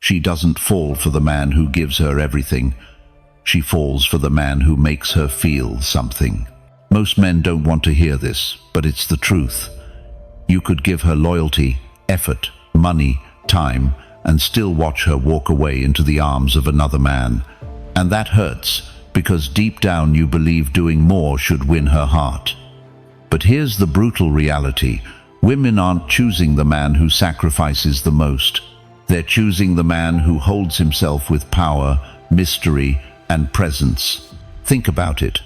She doesn't fall for the man who gives her everything. She falls for the man who makes her feel something. Most men don't want to hear this, but it's the truth. You could give her loyalty, effort, money, time, and still watch her walk away into the arms of another man. And that hurts, because deep down you believe doing more should win her heart. But here's the brutal reality. Women aren't choosing the man who sacrifices the most. They're choosing the man who holds himself with power, mystery, and presence. Think about it.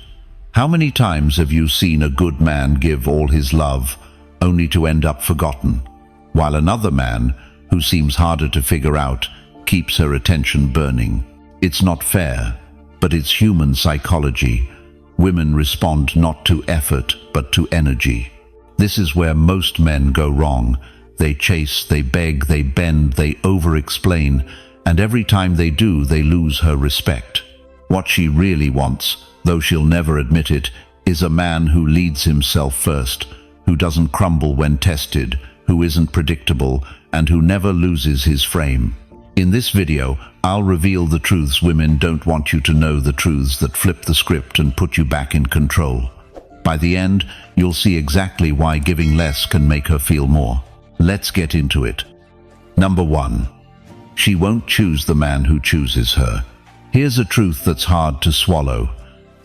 How many times have you seen a good man give all his love, only to end up forgotten, while another man, who seems harder to figure out, keeps her attention burning? It's not fair, but it's human psychology. Women respond not to effort, but to energy. This is where most men go wrong. They chase, they beg, they bend, they over-explain, and every time they do, they lose her respect. What she really wants, though she'll never admit it, is a man who leads himself first, who doesn't crumble when tested, who isn't predictable, and who never loses his frame. In this video, I'll reveal the truths women don't want you to know, the truths that flip the script and put you back in control. By the end, you'll see exactly why giving less can make her feel more. Let's get into it. Number 1. She won't choose the man who chooses her. Here's a truth that's hard to swallow.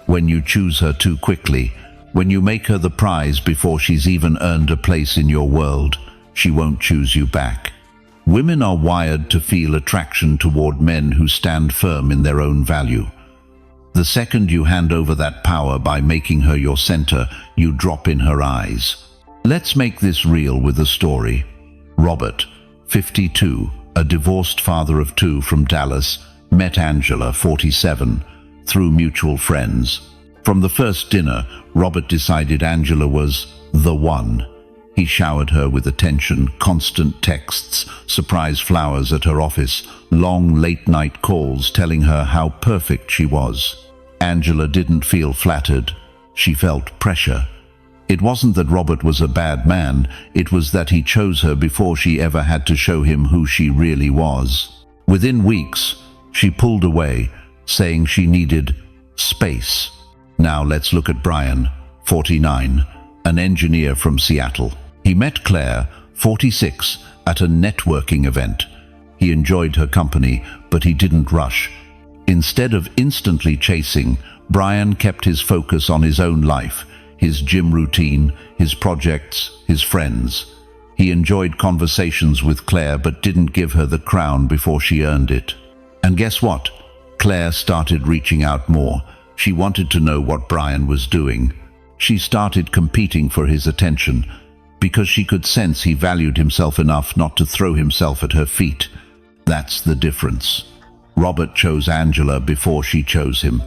When you choose her too quickly, when you make her the prize before she's even earned a place in your world, she won't choose you back. Women are wired to feel attraction toward men who stand firm in their own value. The second you hand over that power by making her your center, you drop in her eyes. Let's make this real with a story. Robert, 52, a divorced father of 2 from Dallas, met Angela, 47, through mutual friends. From the first dinner, Robert decided Angela was the one. He showered her with attention, constant texts, surprise flowers at her office, long late-night calls telling her how perfect she was. Angela didn't feel flattered. She felt pressure. It wasn't that Robert was a bad man, it was that he chose her before she ever had to show him who she really was. Within weeks, she pulled away, saying she needed space. Now let's look at Brian, 49, an engineer from Seattle. He met Claire, 46, at a networking event. He enjoyed her company, but he didn't rush. Instead of instantly chasing, Brian kept his focus on his own life, his gym routine, his projects, his friends. He enjoyed conversations with Claire but didn't give her the crown before she earned it. And guess what? Claire started reaching out more. She wanted to know what Brian was doing. She started competing for his attention, because she could sense he valued himself enough not to throw himself at her feet. That's the difference. Robert chose Angela before she chose him.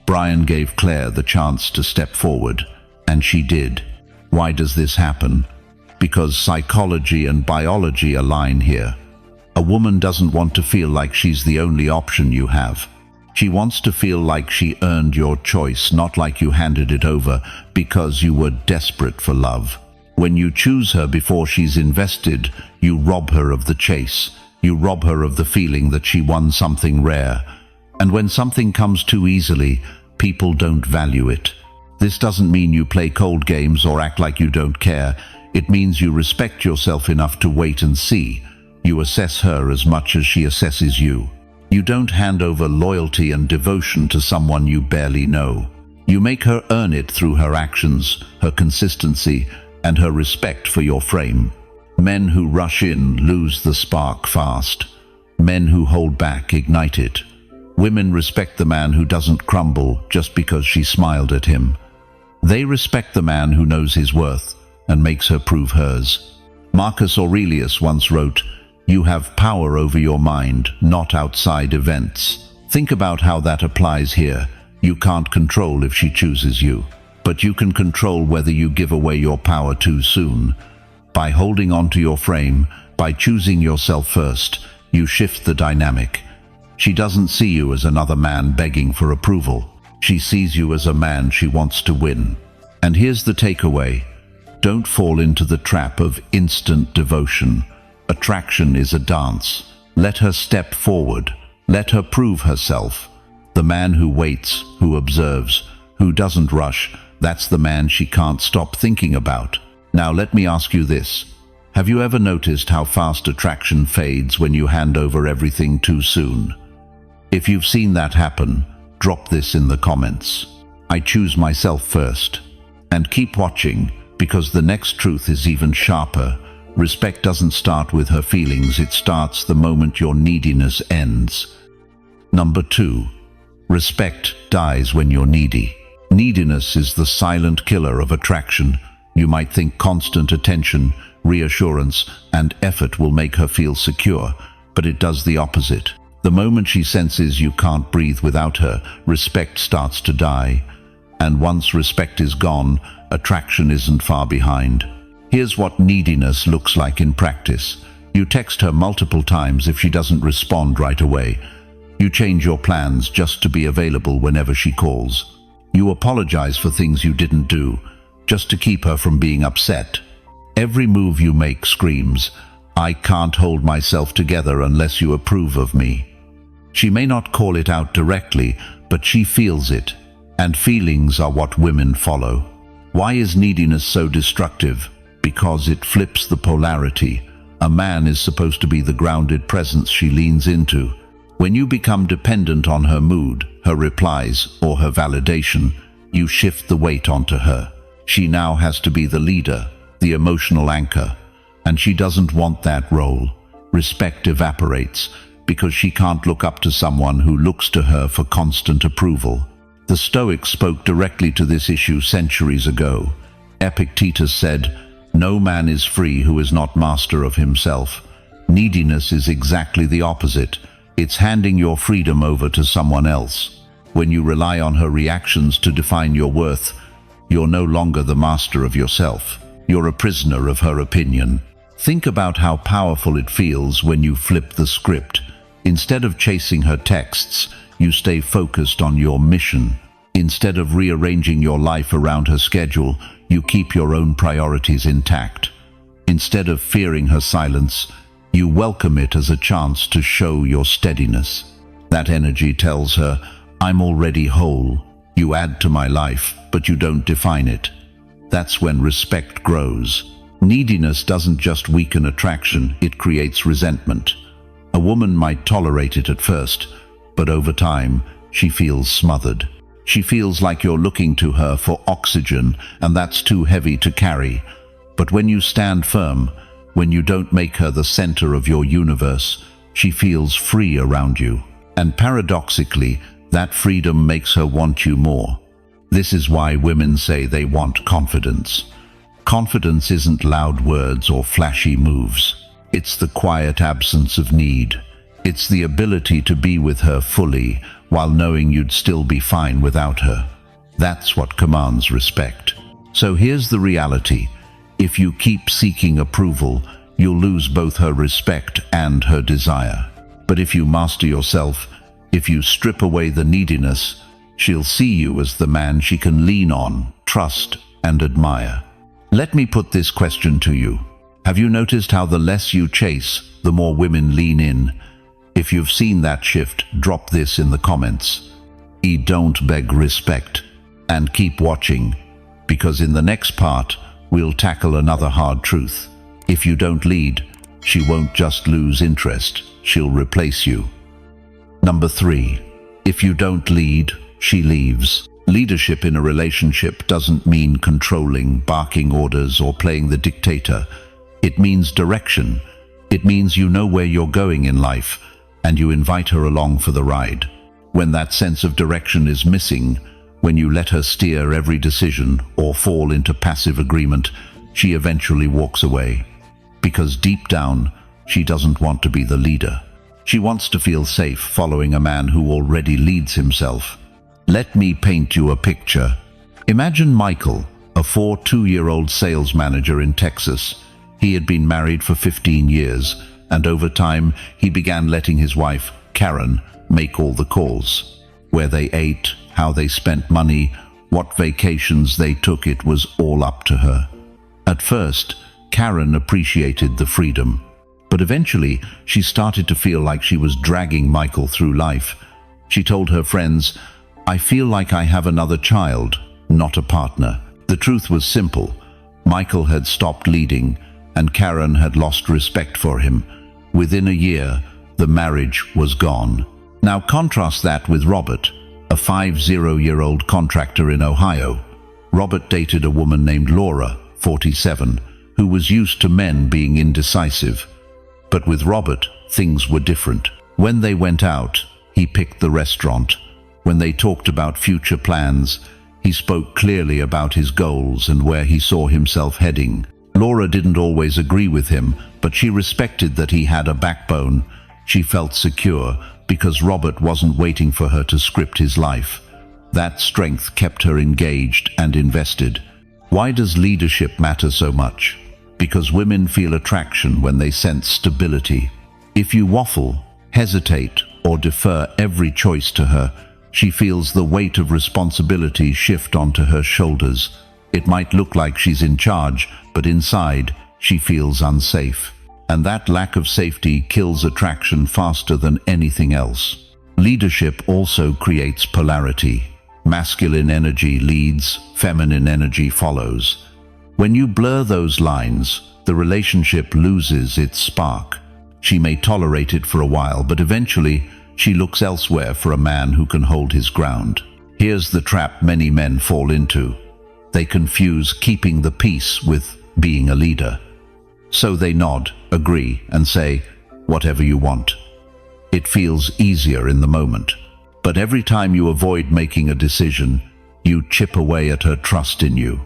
Brian gave Claire the chance to step forward, and she did. Why does this happen? Because psychology and biology align here. A woman doesn't want to feel like she's the only option you have. She wants to feel like she earned your choice, not like you handed it over because you were desperate for love. When you choose her before she's invested, you rob her of the chase. You rob her of the feeling that she won something rare. And when something comes too easily, people don't value it. This doesn't mean you play cold games or act like you don't care. It means you respect yourself enough to wait and see. You assess her as much as she assesses you. You don't hand over loyalty and devotion to someone you barely know. You make her earn it through her actions, her consistency, and her respect for your frame. Men who rush in lose the spark fast. Men who hold back ignite it. Women respect the man who doesn't crumble just because she smiled at him. They respect the man who knows his worth and makes her prove hers. Marcus Aurelius once wrote, "You have power over your mind, not outside events." Think about how that applies here. You can't control if she chooses you, but you can control whether you give away your power too soon. By holding on to your frame, by choosing yourself first, you shift the dynamic. She doesn't see you as another man begging for approval. She sees you as a man she wants to win. And here's the takeaway. Don't fall into the trap of instant devotion. Attraction is a dance. Let her step forward. Let her prove herself. The man who waits, who observes, who doesn't rush, that's the man she can't stop thinking about. Now let me ask you this. Have you ever noticed how fast attraction fades when you hand over everything too soon? If you've seen that happen, drop this in the comments. I choose myself first. And keep watching, because the next truth is even sharper. Respect doesn't start with her feelings, it starts the moment your neediness ends. Number 2. Respect dies when you're needy. Neediness is the silent killer of attraction. You might think constant attention, reassurance, and effort will make her feel secure, but it does the opposite. The moment she senses you can't breathe without her, respect starts to die. And once respect is gone, attraction isn't far behind. Here's what neediness looks like in practice. You text her multiple times if she doesn't respond right away. You change your plans just to be available whenever she calls. You apologize for things you didn't do, just to keep her from being upset. Every move you make screams, "I can't hold myself together unless you approve of me." She may not call it out directly, but she feels it, and feelings are what women follow. Why is neediness so destructive? Because it flips the polarity. A man is supposed to be the grounded presence she leans into. When you become dependent on her mood, her replies, or her validation, you shift the weight onto her. She now has to be the leader, the emotional anchor, and she doesn't want that role. Respect evaporates because she can't look up to someone who looks to her for constant approval. The Stoics spoke directly to this issue centuries ago. Epictetus said, "No man is free who is not master of himself." Neediness is exactly the opposite. It's handing your freedom over to someone else. When you rely on her reactions to define your worth, you're no longer the master of yourself. You're a prisoner of her opinion. Think about how powerful it feels when you flip the script. Instead of chasing her texts, you stay focused on your mission. Instead of rearranging your life around her schedule, you keep your own priorities intact. Instead of fearing her silence, you welcome it as a chance to show your steadiness. That energy tells her, "I'm already whole. You add to my life, but you don't define it." That's when respect grows. Neediness doesn't just weaken attraction, it creates resentment. A woman might tolerate it at first, but over time, she feels smothered. She feels like you're looking to her for oxygen, and that's too heavy to carry. But when you stand firm, when you don't make her the center of your universe, she feels free around you. And paradoxically, that freedom makes her want you more. This is why women say they want confidence. Confidence isn't loud words or flashy moves. It's the quiet absence of need. It's the ability to be with her fully while knowing you'd still be fine without her. That's what commands respect. So here's the reality. If you keep seeking approval, you'll lose both her respect and her desire. But if you master yourself, if you strip away the neediness, she'll see you as the man she can lean on, trust, and admire. Let me put this question to you. Have you noticed how the less you chase, the more women lean in? If you've seen that shift, drop this in the comments. Don't beg respect. And keep watching, because in the next part, we'll tackle another hard truth. If you don't lead, she won't just lose interest, she'll replace you. Number 3. If you don't lead, she leaves. Leadership in a relationship doesn't mean controlling, barking orders, or playing the dictator. It means direction. It means you know where you're going in life, and you invite her along for the ride. When that sense of direction is missing, when you let her steer every decision or fall into passive agreement, she eventually walks away. Because deep down, she doesn't want to be the leader. She wants to feel safe following a man who already leads himself. Let me paint you a picture. Imagine Michael, a 42-year-old sales manager in Texas. He had been married for 15 years, and over time, he began letting his wife, Karen, make all the calls. Where they ate, how they spent money, what vacations they took, it was all up to her. At first, Karen appreciated the freedom, But eventually, she started to feel like she was dragging Michael through life. She told her friends, "I feel like I have another child, not a partner." The truth was simple. Michael had stopped leading, and Karen had lost respect for him. Within a year, the marriage was gone. Now contrast that with Robert, a 50-year-old contractor in Ohio. Robert dated a woman named Laura, 47, who was used to men being indecisive. But with Robert, things were different. When they went out, he picked the restaurant. When they talked about future plans, he spoke clearly about his goals and where he saw himself heading. Laura didn't always agree with him, but she respected that he had a backbone. She felt secure because Robert wasn't waiting for her to script his life. That strength kept her engaged and invested. Why does leadership matter so much? Because women feel attraction when they sense stability. If you waffle, hesitate, or defer every choice to her, she feels the weight of responsibility shift onto her shoulders. It might look like she's in charge, but inside, she feels unsafe. And that lack of safety kills attraction faster than anything else. Leadership also creates polarity. Masculine energy leads, feminine energy follows. When you blur those lines, the relationship loses its spark. She may tolerate it for a while, but eventually she looks elsewhere for a man who can hold his ground. Here's the trap many men fall into. They confuse keeping the peace with being a leader. So they nod, agree, and say, "Whatever you want." It feels easier in the moment. But every time you avoid making a decision, you chip away at her trust in you.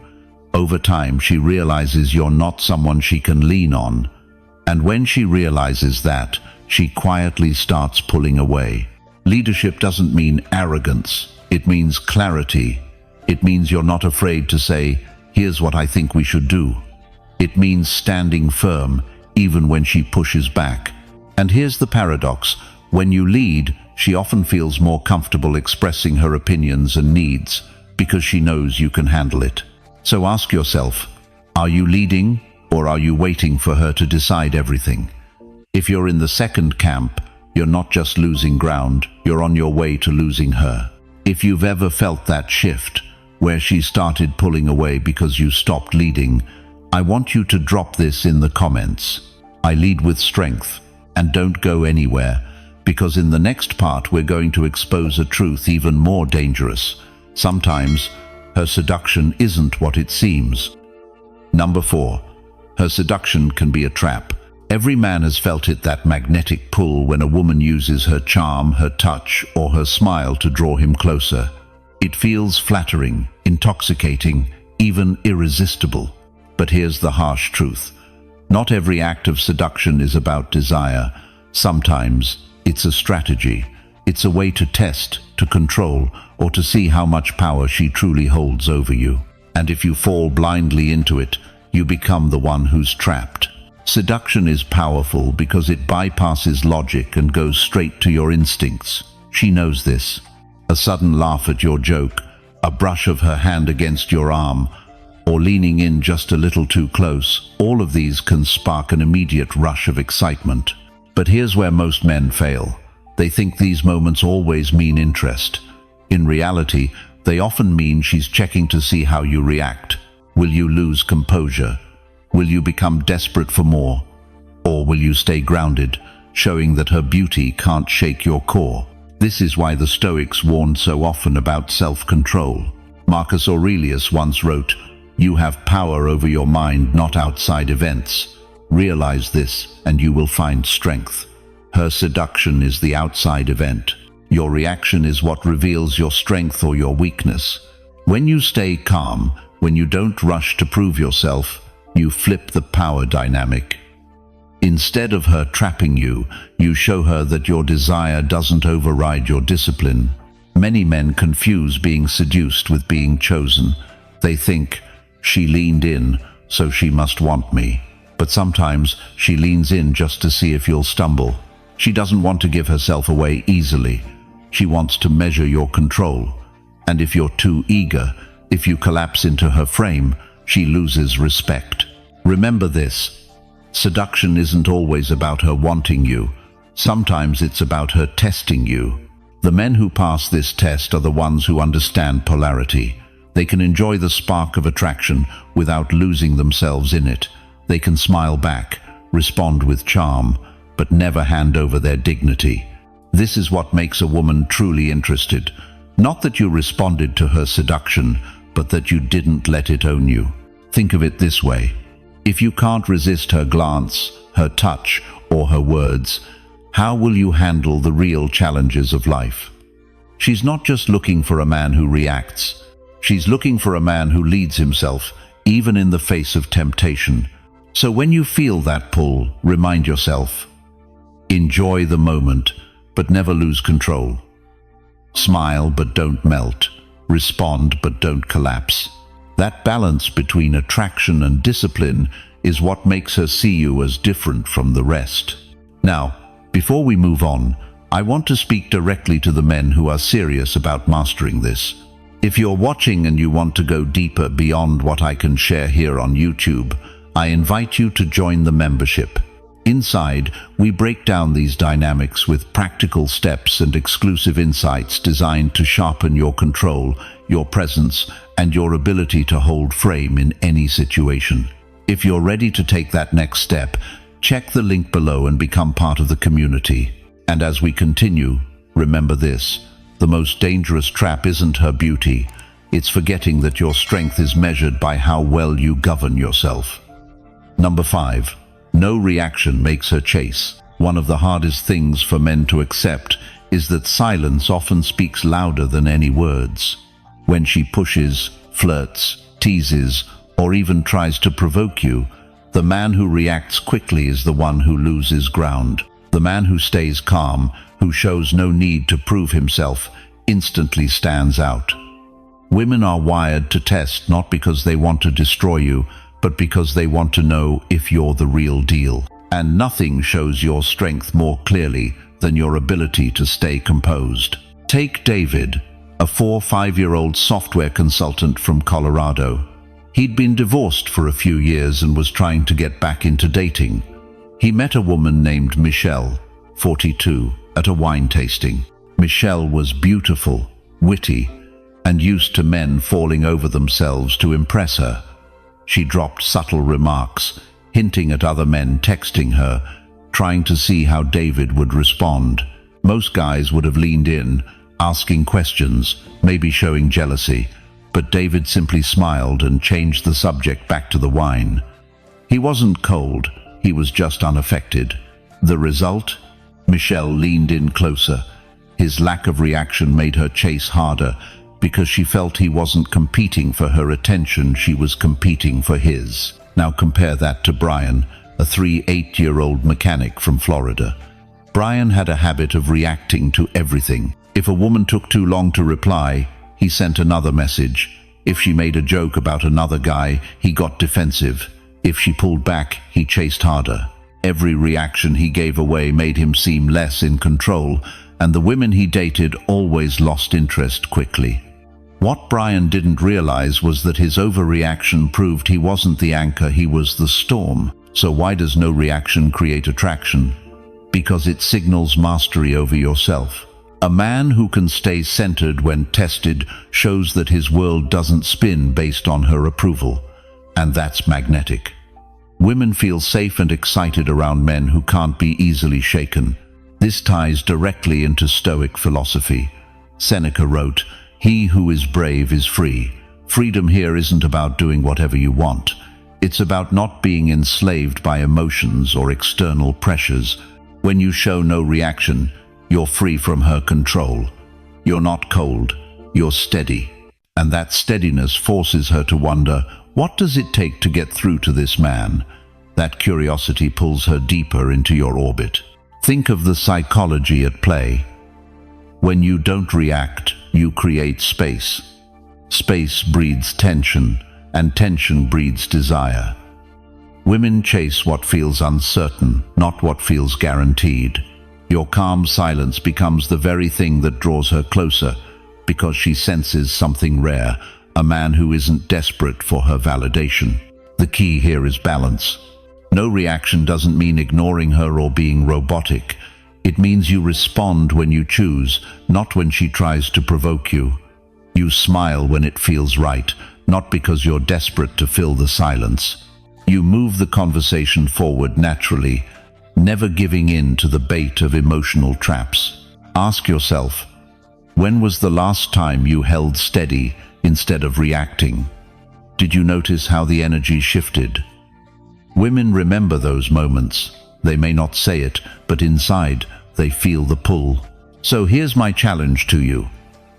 Over time, she realizes you're not someone she can lean on. And when she realizes that, she quietly starts pulling away. Leadership doesn't mean arrogance. It means clarity. It means you're not afraid to say, "Here's what I think we should do." It means standing firm, even when she pushes back. And here's the paradox. When you lead, she often feels more comfortable expressing her opinions and needs because she knows you can handle it. So ask yourself, are you leading or are you waiting for her to decide everything? If you're in the second camp, you're not just losing ground, you're on your way to losing her. If you've ever felt that shift, where she started pulling away because you stopped leading, I want you to drop this in the comments. I lead with strength, and don't go anywhere, because in the next part we're going to expose a truth even more dangerous. Sometimes, her seduction isn't what it seems. Number 4. Her seduction can be a trap. Every man has felt it, that magnetic pull when a woman uses her charm, her touch, or her smile to draw him closer. It feels flattering, intoxicating, even irresistible. But here's the harsh truth. Not every act of seduction is about desire. Sometimes it's a strategy. It's a way to test, to control, or to see how much power she truly holds over you. And if you fall blindly into it, you become the one who's trapped. Seduction is powerful because it bypasses logic and goes straight to your instincts. She knows this. A sudden laugh at your joke, a brush of her hand against your arm, or leaning in just a little too close, all of these can spark an immediate rush of excitement. But here's where most men fail. They think these moments always mean interest. In reality, they often mean she's checking to see how you react. Will you lose composure? Will you become desperate for more? Or will you stay grounded, showing that her beauty can't shake your core? This is why the Stoics warned so often about self-control. Marcus Aurelius once wrote, "You have power over your mind, not outside events. Realize this, and you will find strength." Her seduction is the outside event. Your reaction is what reveals your strength or your weakness. When you stay calm, when you don't rush to prove yourself, you flip the power dynamic. Instead of her trapping you, you show her that your desire doesn't override your discipline. Many men confuse being seduced with being chosen. They think, she leaned in, so she must want me. But sometimes she leans in just to see if you'll stumble. She doesn't want to give herself away easily. She wants to measure your control. And if you're too eager, if you collapse into her frame, she loses respect. Remember this. Seduction isn't always about her wanting you. Sometimes it's about her testing you. The men who pass this test are the ones who understand polarity. They can enjoy the spark of attraction without losing themselves in it. They can smile back, respond with charm, but never hand over their dignity. This is what makes a woman truly interested. Not that you responded to her seduction, but that you didn't let it own you. Think of it this way. If you can't resist her glance, her touch, or her words, how will you handle the real challenges of life? She's not just looking for a man who reacts. She's looking for a man who leads himself, even in the face of temptation. So when you feel that pull, remind yourself, enjoy the moment, but never lose control. Smile, but don't melt. Respond, but don't collapse. That balance between attraction and discipline is what makes her see you as different from the rest. Now, before we move on, I want to speak directly to the men who are serious about mastering this. If you're watching and you want to go deeper beyond what I can share here on YouTube, I invite you to join the membership. Inside, we break down these dynamics with practical steps and exclusive insights designed to sharpen your control, your presence, and your ability to hold frame in any situation. If you're ready to take that next step, check the link below and become part of the community. And as we continue, remember this: the most dangerous trap isn't her beauty. It's forgetting that your strength is measured by how well you govern yourself. Number 5. No reaction makes her chase. One of the hardest things for men to accept is that silence often speaks louder than any words. When she pushes, flirts, teases, or even tries to provoke you, the man who reacts quickly is the one who loses ground. The man who stays calm, who shows no need to prove himself, instantly stands out. Women are wired to test not because they want to destroy you, but because they want to know if you're the real deal. And nothing shows your strength more clearly than your ability to stay composed. Take David, a 5-year-old software consultant from Colorado. He'd been divorced for a few years and was trying to get back into dating. He met a woman named Michelle, 42, at a wine tasting. Michelle was beautiful, witty, and used to men falling over themselves to impress her. She dropped subtle remarks, hinting at other men texting her, trying to see how David would respond. Most guys would have leaned in, asking questions, maybe showing jealousy, but David simply smiled and changed the subject back to the wine. He wasn't cold, he was just unaffected. The result? Michelle leaned in closer. His lack of reaction made her chase harder, because she felt he wasn't competing for her attention, she was competing for his. Now compare that to Brian, a 8-year-old mechanic from Florida. Brian had a habit of reacting to everything. If a woman took too long to reply, he sent another message. If she made a joke about another guy, he got defensive. If she pulled back, he chased harder. Every reaction he gave away made him seem less in control, and the women he dated always lost interest quickly. What Brian didn't realize was that his overreaction proved he wasn't the anchor, he was the storm. So why does no reaction create attraction? Because it signals mastery over yourself. A man who can stay centered when tested shows that his world doesn't spin based on her approval. And that's magnetic. Women feel safe and excited around men who can't be easily shaken. This ties directly into Stoic philosophy. Seneca wrote, "He who is brave is free." Freedom here isn't about doing whatever you want. It's about not being enslaved by emotions or external pressures. When you show no reaction, you're free from her control. You're not cold, you're steady. And that steadiness forces her to wonder, what does it take to get through to this man? That curiosity pulls her deeper into your orbit. Think of the psychology at play. When you don't react, you create space. Space breeds tension, and tension breeds desire. Women chase what feels uncertain, not what feels guaranteed. Your calm silence becomes the very thing that draws her closer, because she senses something rare, a man who isn't desperate for her validation. The key here is balance. No reaction doesn't mean ignoring her or being robotic. It means you respond when you choose, not when she tries to provoke you. You smile when it feels right, not because you're desperate to fill the silence. You move the conversation forward naturally, never giving in to the bait of emotional traps. Ask yourself, when was the last time you held steady instead of reacting? Did you notice how the energy shifted? Women remember those moments. They may not say it, but inside they feel the pull. So here's my challenge to you.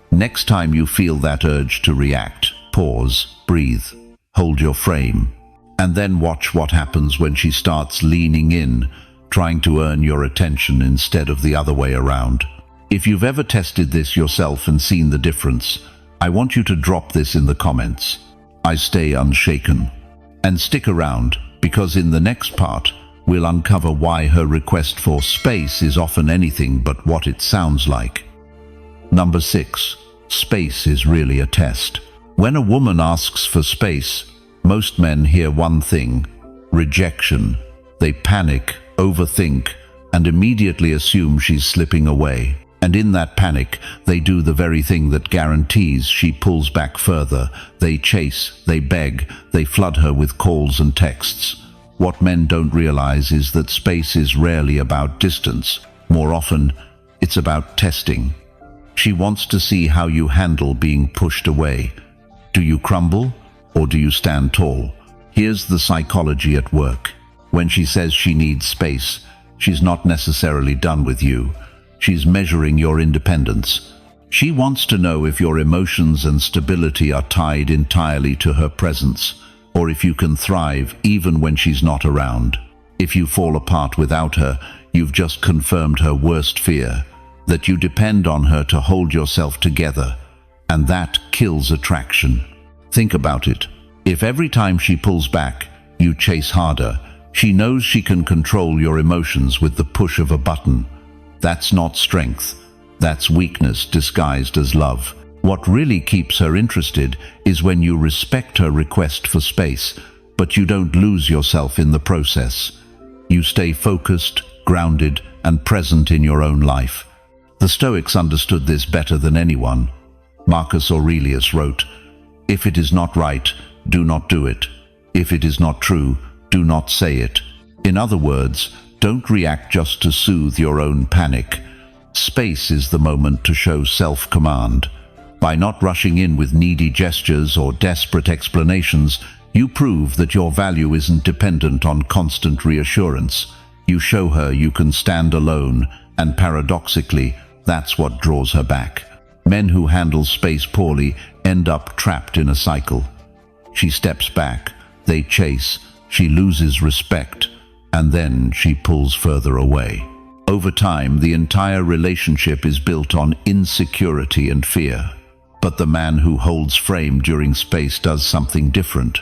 Next time you feel that urge to react, pause, breathe, hold your frame, and then watch what happens when she starts leaning in, trying to earn your attention instead of the other way around. If you've ever tested this yourself and seen the difference, I want you to drop this in the comments. I stay unshaken. And stick around, because in the next part, we'll uncover why her request for space is often anything but what it sounds like. Number 6. Space is really a test. When a woman asks for space, most men hear one thing: rejection. They panic, overthink, and immediately assume she's slipping away. And in that panic, they do the very thing that guarantees she pulls back further. They chase, they beg, they flood her with calls and texts. What men don't realize is that space is rarely about distance. More often, it's about testing. She wants to see how you handle being pushed away. Do you crumble, or do you stand tall? Here's the psychology at work. When she says she needs space, she's not necessarily done with you. She's measuring your independence. She wants to know if your emotions and stability are tied entirely to her presence, or if you can thrive even when she's not around. If you fall apart without her, you've just confirmed her worst fear, that you depend on her to hold yourself together, and that kills attraction. Think about it. If every time she pulls back, you chase harder, she knows she can control your emotions with the push of a button. That's not strength. That's weakness disguised as love. What really keeps her interested is when you respect her request for space, but you don't lose yourself in the process. You stay focused, grounded, and present in your own life. The Stoics understood this better than anyone. Marcus Aurelius wrote, "If it is not right, do not do it. If it is not true, do not say it." In other words, don't react just to soothe your own panic. Space is the moment to show self-command. By not rushing in with needy gestures or desperate explanations, you prove that your value isn't dependent on constant reassurance. You show her you can stand alone, and paradoxically, that's what draws her back. Men who handle space poorly end up trapped in a cycle. She steps back, they chase, she loses respect, and then she pulls further away. Over time, the entire relationship is built on insecurity and fear. But the man who holds frame during space does something different.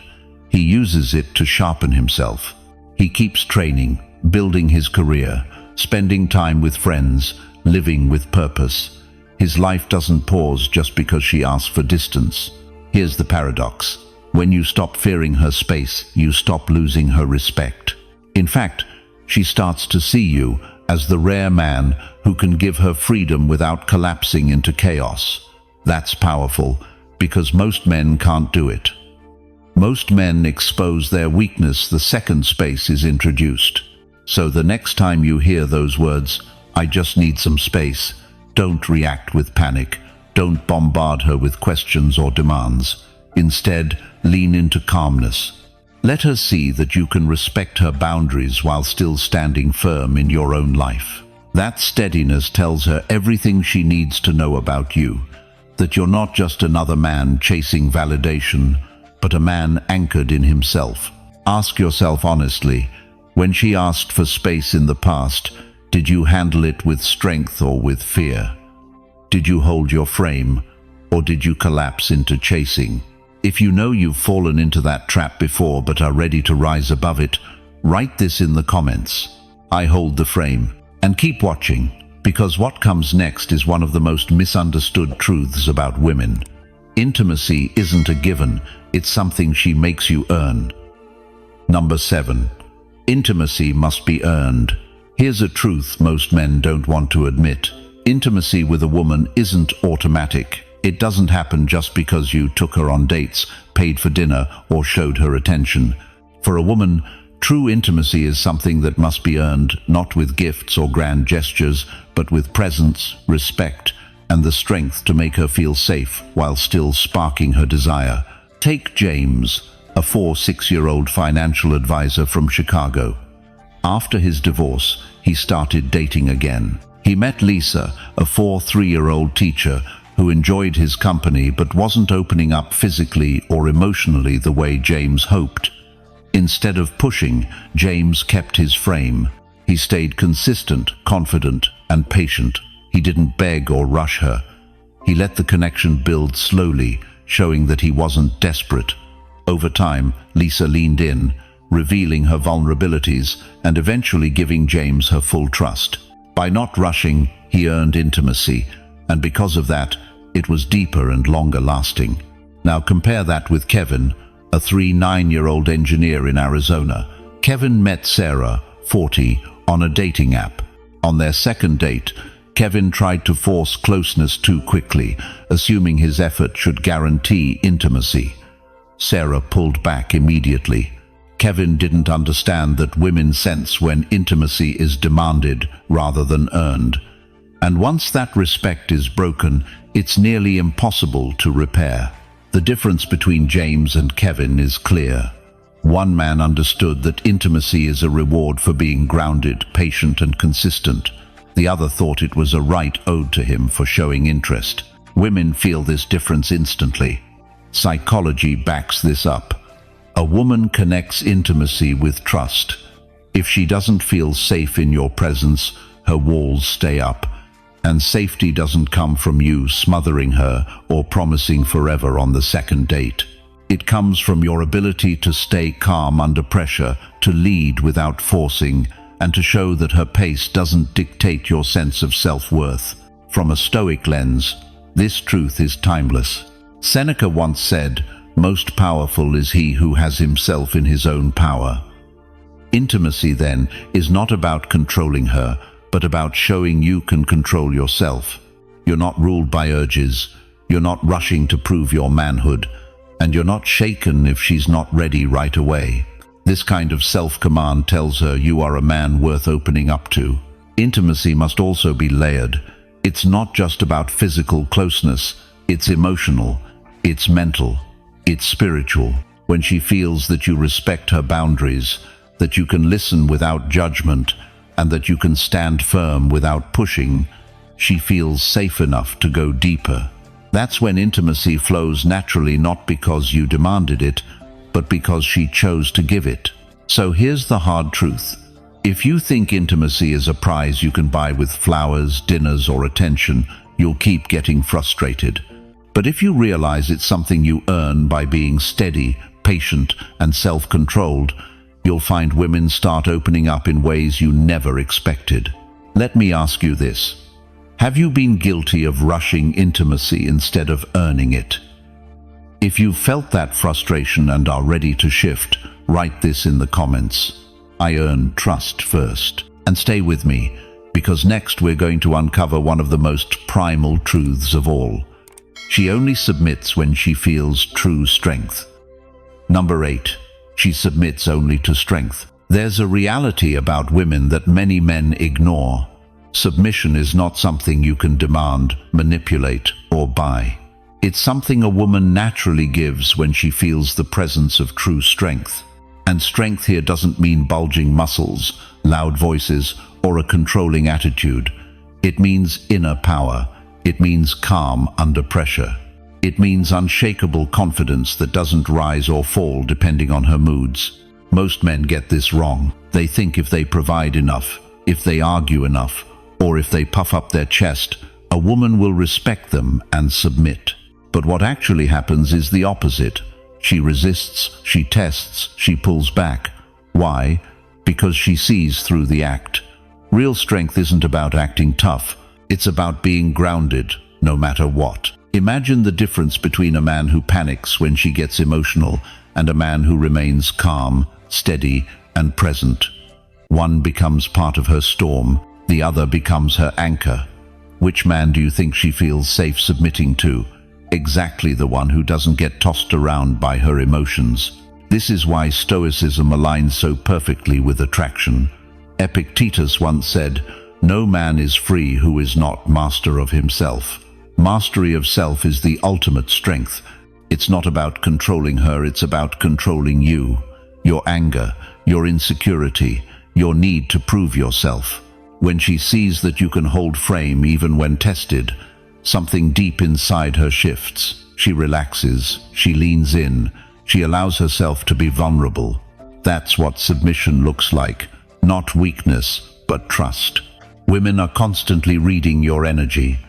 He uses it to sharpen himself. He keeps training, building his career, spending time with friends, living with purpose. His life doesn't pause just because she asks for distance. Here's the paradox. When you stop fearing her space, you stop losing her respect. In fact, she starts to see you as the rare man who can give her freedom without collapsing into chaos. That's powerful, because most men can't do it. Most men expose their weakness the second space is introduced. So the next time you hear those words, "I just need some space," don't react with panic. Don't bombard her with questions or demands. Instead, lean into calmness. Let her see that you can respect her boundaries while still standing firm in your own life. That steadiness tells her everything she needs to know about you, that you're not just another man chasing validation, but a man anchored in himself. Ask yourself honestly, when she asked for space in the past, did you handle it with strength or with fear? Did you hold your frame, or did you collapse into chasing? If you know you've fallen into that trap before but are ready to rise above it, write this in the comments. I hold the frame. And keep watching, because what comes next is one of the most misunderstood truths about women. Intimacy isn't a given, it's something she makes you earn. Number 7. Intimacy must be earned. Here's a truth most men don't want to admit. Intimacy with a woman isn't automatic. It doesn't happen just because you took her on dates, paid for dinner, or showed her attention. For a woman, true intimacy is something that must be earned, not with gifts or grand gestures, but with presence, respect, and the strength to make her feel safe while still sparking her desire. Take James, a 6-year-old financial advisor from Chicago. After his divorce, he started dating again. He met Lisa, a 3-year-old teacher who enjoyed his company but wasn't opening up physically or emotionally the way James hoped. Instead of pushing, James kept his frame. He stayed consistent, confident, and patient. He didn't beg or rush her. He let the connection build slowly, showing that he wasn't desperate. Over time, Lisa leaned in, revealing her vulnerabilities and eventually giving James her full trust. By not rushing, he earned intimacy, and because of that, it was deeper and longer lasting. Now compare that with Kevin, a 9-year-old engineer in Arizona. Kevin met Sarah, 40, on a dating app. On their second date, Kevin tried to force closeness too quickly, assuming his effort should guarantee intimacy. Sarah pulled back immediately. Kevin didn't understand that women sense when intimacy is demanded rather than earned. And once that respect is broken, it's nearly impossible to repair. The difference between James and Kevin is clear. One man understood that intimacy is a reward for being grounded, patient, and consistent. The other thought it was a right owed to him for showing interest. Women feel this difference instantly. Psychology backs this up. A woman connects intimacy with trust. If she doesn't feel safe in your presence, her walls stay up. And safety doesn't come from you smothering her or promising forever on the second date. It comes from your ability to stay calm under pressure, to lead without forcing, and to show that her pace doesn't dictate your sense of self-worth. From a Stoic lens, this truth is timeless. Seneca once said, "Most powerful is he who has himself in his own power." Intimacy, then, is not about controlling her, but about showing you can control yourself. You're not ruled by urges, you're not rushing to prove your manhood, and you're not shaken if she's not ready right away. This kind of self-command tells her you are a man worth opening up to. Intimacy must also be layered. It's not just about physical closeness, it's emotional, it's mental, it's spiritual. When she feels that you respect her boundaries, that you can listen without judgment, and that you can stand firm without pushing, she feels safe enough to go deeper. That's when intimacy flows naturally, not because you demanded it, but because she chose to give it. So here's the hard truth. If you think intimacy is a prize you can buy with flowers, dinners, or attention, you'll keep getting frustrated. But if you realize it's something you earn by being steady, patient, and self-controlled, you'll find women start opening up in ways you never expected. Let me ask you this. Have you been guilty of rushing intimacy instead of earning it? If you've felt that frustration and are ready to shift, write this in the comments. I earned trust first. And stay with me, because next we're going to uncover one of the most primal truths of all. She only submits when she feels true strength. Number 8. She submits only to strength. There's a reality about women that many men ignore. Submission is not something you can demand, manipulate, or buy. It's something a woman naturally gives when she feels the presence of true strength. And strength here doesn't mean bulging muscles, loud voices, or a controlling attitude. It means inner power. It means calm under pressure. It means unshakable confidence that doesn't rise or fall depending on her moods. Most men get this wrong. They think if they provide enough, if they argue enough, or if they puff up their chest, a woman will respect them and submit. But what actually happens is the opposite. She resists, she tests, she pulls back. Why? Because she sees through the act. Real strength isn't about acting tough. It's about being grounded, no matter what. Imagine the difference between a man who panics when she gets emotional and a man who remains calm, steady, and present. One becomes part of her storm, the other becomes her anchor. Which man do you think she feels safe submitting to? Exactly the one who doesn't get tossed around by her emotions. This is why Stoicism aligns so perfectly with attraction. Epictetus once said, "No man is free who is not master of himself." Mastery of self is the ultimate strength. It's not about controlling her, it's about controlling you. Your anger, your insecurity, your need to prove yourself. When she sees that you can hold frame even when tested, something deep inside her shifts. She relaxes, she leans in, she allows herself to be vulnerable. That's what submission looks like. Not weakness, but trust. Women are constantly reading your energy.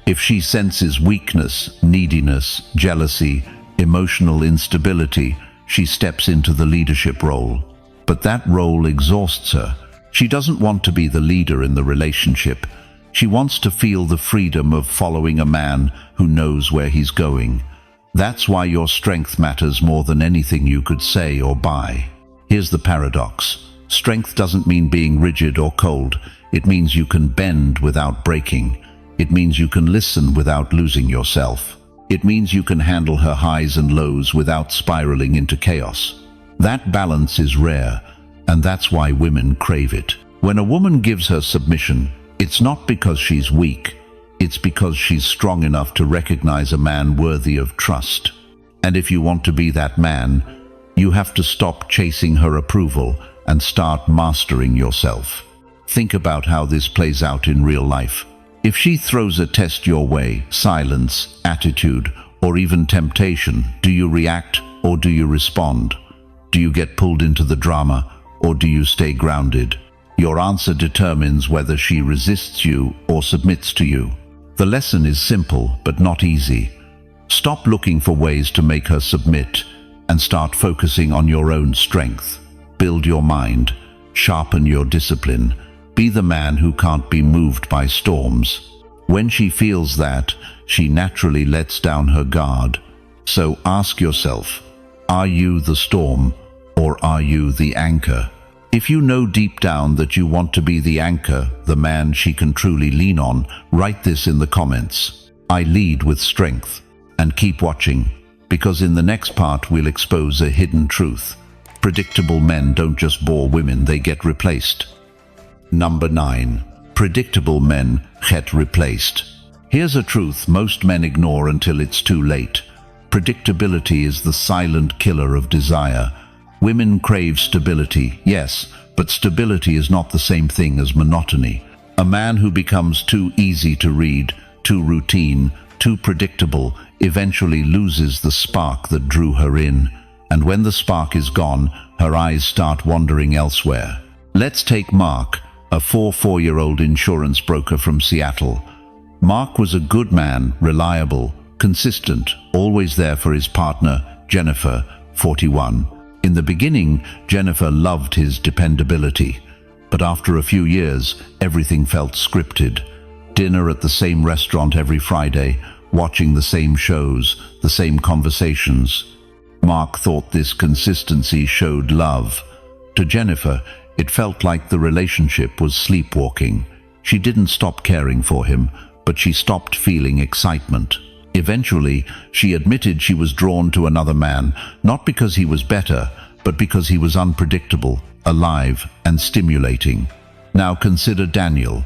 If she senses weakness, neediness, jealousy, emotional instability, she steps into the leadership role. But that role exhausts her. She doesn't want to be the leader in the relationship. She wants to feel the freedom of following a man who knows where he's going. That's why your strength matters more than anything you could say or buy. Here's the paradox. Strength doesn't mean being rigid or cold. It means you can bend without breaking. It means you can listen without losing yourself. It means you can handle her highs and lows without spiraling into chaos. That balance is rare, and that's why women crave it. When a woman gives her submission, it's not because she's weak. It's because she's strong enough to recognize a man worthy of trust. And if you want to be that man, you have to stop chasing her approval and start mastering yourself. Think about how this plays out in real life. If she throws a test your way, silence, attitude, or even temptation, do you react or do you respond? Do you get pulled into the drama or do you stay grounded? Your answer determines whether she resists you or submits to you. The lesson is simple but not easy. Stop looking for ways to make her submit and start focusing on your own strength. Build your mind, sharpen your discipline. Be the man who can't be moved by storms. When she feels that, she naturally lets down her guard. So ask yourself, are you the storm or are you the anchor? If you know deep down that you want to be the anchor, the man she can truly lean on, write this in the comments. I lead with strength. And keep watching, because in the next part we'll expose a hidden truth. Predictable men don't just bore women, they get replaced. Number 9. Predictable men get replaced. Here's a truth most men ignore until it's too late. Predictability is the silent killer of desire. Women crave stability, yes, but stability is not the same thing as monotony. A man who becomes too easy to read, too routine, too predictable, eventually loses the spark that drew her in. And when the spark is gone, her eyes start wandering elsewhere. Let's take Mark, a 44-year-old insurance broker from Seattle. Mark was a good man, reliable, consistent, always there for his partner, Jennifer, 41. In the beginning, Jennifer loved his dependability, but after a few years, everything felt scripted. Dinner at the same restaurant every Friday, watching the same shows, the same conversations. Mark thought this consistency showed love. To Jennifer, it felt like the relationship was sleepwalking. She didn't stop caring for him, but she stopped feeling excitement. Eventually, she admitted she was drawn to another man, not because he was better, but because he was unpredictable, alive, and stimulating. Now consider Daniel,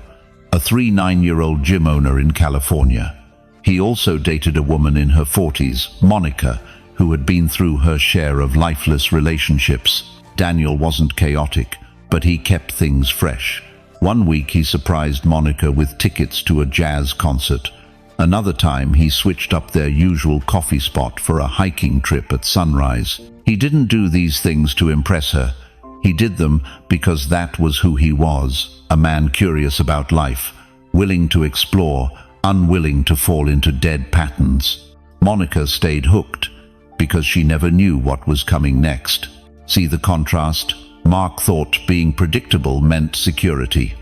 a 39-year-old gym owner in California. He also dated a woman in her 40s, Monica, who had been through her share of lifeless relationships. Daniel wasn't chaotic, but he kept things fresh. One week he surprised Monica with tickets to a jazz concert. Another time he switched up their usual coffee spot for a hiking trip at sunrise. He didn't do these things to impress her. He did them because that was who he was, a man curious about life, willing to explore, unwilling to fall into dead patterns. Monica stayed hooked because she never knew what was coming next. See the contrast? Mark thought being predictable meant security.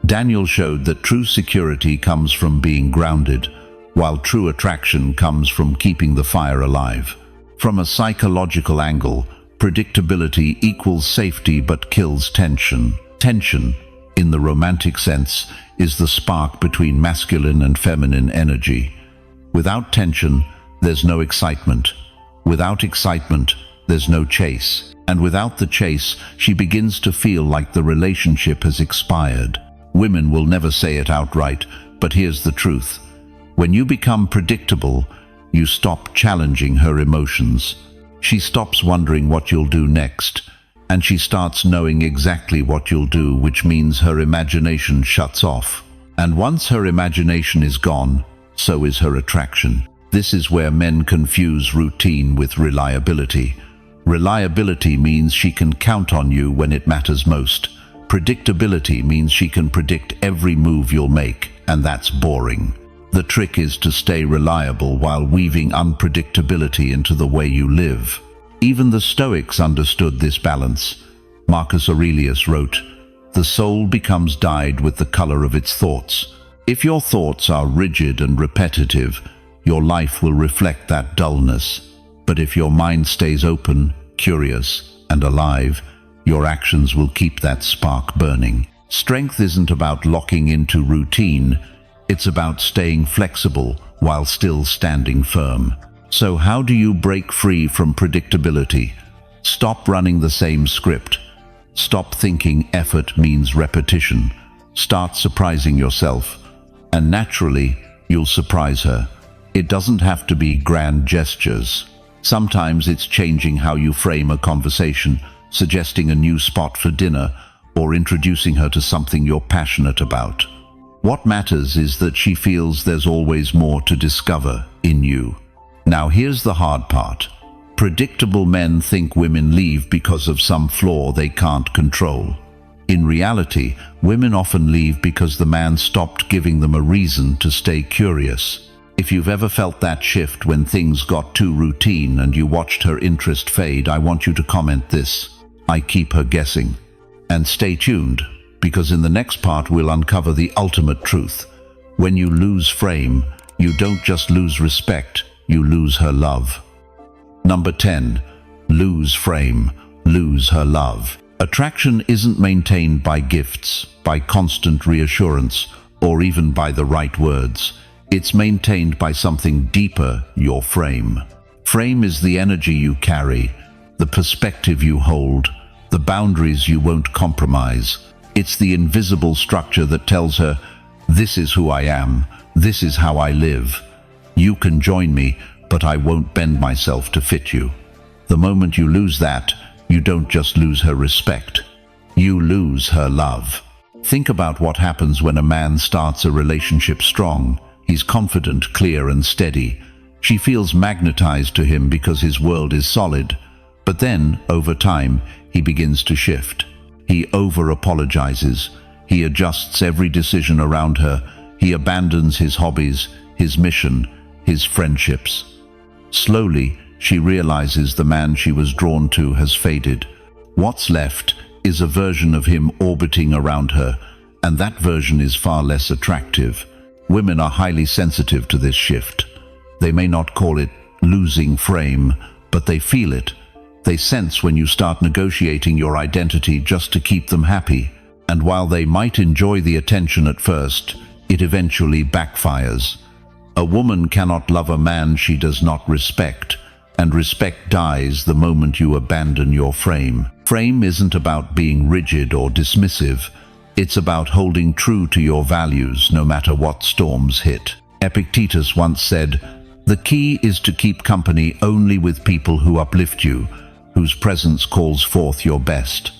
Daniel showed that true security comes from being grounded, while true attraction comes from keeping the fire alive. From a psychological angle, predictability equals safety but kills tension. Tension, in the romantic sense, is the spark between masculine and feminine energy. Without tension, there's no excitement. Without excitement, there's no chase. And without the chase, she begins to feel like the relationship has expired. Women will never say it outright, but here's the truth. When you become predictable, you stop challenging her emotions. She stops wondering what you'll do next, and she starts knowing exactly what you'll do, which means her imagination shuts off. And once her imagination is gone, so is her attraction. This is where men confuse routine with reliability. Reliability means she can count on you when it matters most. Predictability means she can predict every move you'll make, and that's boring. The trick is to stay reliable while weaving unpredictability into the way you live. Even the Stoics understood this balance. Marcus Aurelius wrote, "The soul becomes dyed with the color of its thoughts." If your thoughts are rigid and repetitive, your life will reflect that dullness. But if your mind stays open, curious, and alive, your actions will keep that spark burning. Strength isn't about locking into routine. It's about staying flexible while still standing firm. So how do you break free from predictability? Stop running the same script. Stop thinking effort means repetition. Start surprising yourself, and naturally, you'll surprise her. It doesn't have to be grand gestures. Sometimes it's changing how you frame a conversation, suggesting a new spot for dinner, or introducing her to something you're passionate about. What matters is that she feels there's always more to discover in you. Now here's the hard part. Predictable men think women leave because of some flaw they can't control. In reality, women often leave because the man stopped giving them a reason to stay curious. If you've ever felt that shift when things got too routine and you watched her interest fade, I want you to comment this: "I keep her guessing." And stay tuned, because in the next part we'll uncover the ultimate truth. When you lose frame, you don't just lose respect, you lose her love. Number 10. Lose frame, lose her love. Attraction isn't maintained by gifts, by constant reassurance, or even by the right words. It's maintained by something deeper: your frame. Frame is the energy you carry, the perspective you hold, the boundaries you won't compromise. It's the invisible structure that tells her, "This is who I am, this is how I live. You can join me, but I won't bend myself to fit you." The moment you lose that, you don't just lose her respect, you lose her love. Think about what happens when a man starts a relationship strong. He's confident, clear, and steady. She feels magnetized to him because his world is solid. But then, over time, he begins to shift. He over-apologizes. He adjusts every decision around her. He abandons his hobbies, his mission, his friendships. Slowly, she realizes the man she was drawn to has faded. What's left is a version of him orbiting around her, and that version is far less attractive. Women are highly sensitive to this shift. They may not call it losing frame, but they feel it. They sense when you start negotiating your identity just to keep them happy. And while they might enjoy the attention at first, it eventually backfires. A woman cannot love a man she does not respect, and respect dies the moment you abandon your frame. Frame isn't about being rigid or dismissive. It's about holding true to your values no matter what storms hit. Epictetus once said, "The key is to keep company only with people who uplift you, whose presence calls forth your best."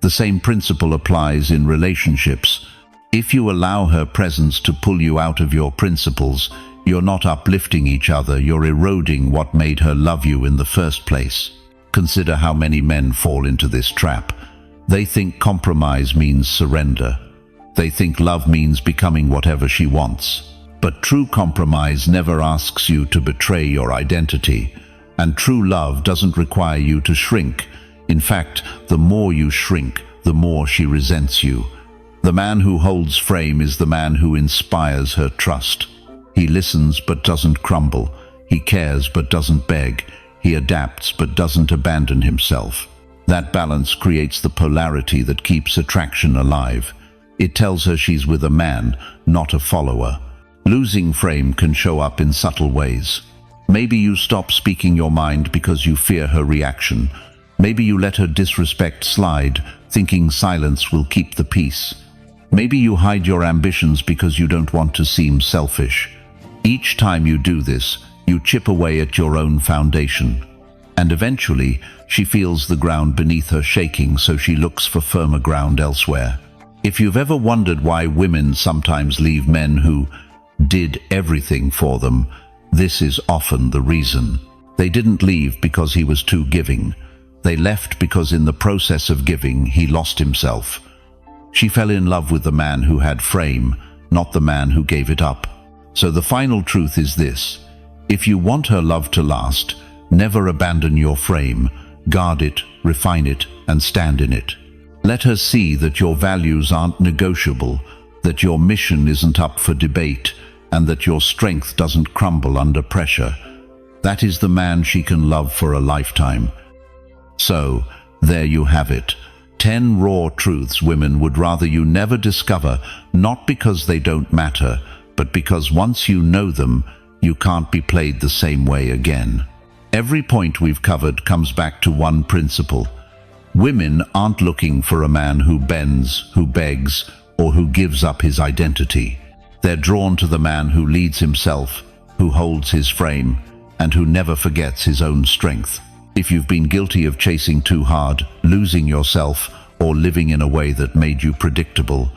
The same principle applies in relationships. If you allow her presence to pull you out of your principles, you're not uplifting each other, you're eroding what made her love you in the first place. Consider how many men fall into this trap. They think compromise means surrender. They think love means becoming whatever she wants. But true compromise never asks you to betray your identity. And true love doesn't require you to shrink. In fact, the more you shrink, the more she resents you. The man who holds frame is the man who inspires her trust. He listens but doesn't crumble. He cares but doesn't beg. He adapts but doesn't abandon himself. That balance creates the polarity that keeps attraction alive. It tells her she's with a man, not a follower. Losing frame can show up in subtle ways. Maybe you stop speaking your mind because you fear her reaction. Maybe you let her disrespect slide, thinking silence will keep the peace. Maybe you hide your ambitions because you don't want to seem selfish. Each time you do this, you chip away at your own foundation. And eventually, she feels the ground beneath her shaking, so she looks for firmer ground elsewhere. If you've ever wondered why women sometimes leave men who did everything for them, this is often the reason. They didn't leave because he was too giving. They left because in the process of giving, he lost himself. She fell in love with the man who had frame, not the man who gave it up. So the final truth is this: if you want her love to last, never abandon your frame. Guard it, refine it, and stand in it. Let her see that your values aren't negotiable, that your mission isn't up for debate, and that your strength doesn't crumble under pressure. That is the man she can love for a lifetime. So, there you have it. 10 raw truths women would rather you never discover, not because they don't matter, but because once you know them, you can't be played the same way again. Every point we've covered comes back to one principle. Women aren't looking for a man who bends, who begs, or who gives up his identity. They're drawn to the man who leads himself, who holds his frame, and who never forgets his own strength. If you've been guilty of chasing too hard, losing yourself, or living in a way that made you predictable,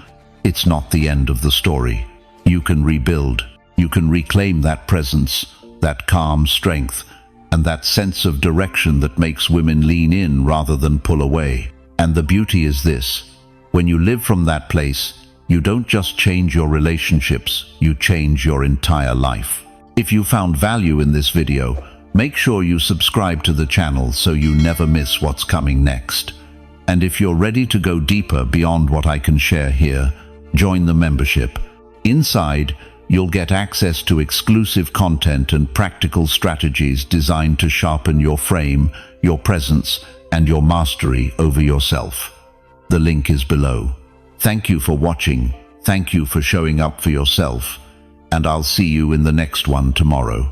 it's not the end of the story. You can rebuild. You can reclaim that presence, that calm strength, and that sense of direction that makes women lean in rather than pull away. And the beauty is this: when you live from that place, you don't just change your relationships, you change your entire life. If you found value in this video, make sure you subscribe to the channel so you never miss what's coming next. And if you're ready to go deeper beyond what I can share here, join the membership. Inside, you'll get access to exclusive content and practical strategies designed to sharpen your frame, your presence, and your mastery over yourself. The link is below. Thank you for watching. Thank you for showing up for yourself. And I'll see you in the next one tomorrow.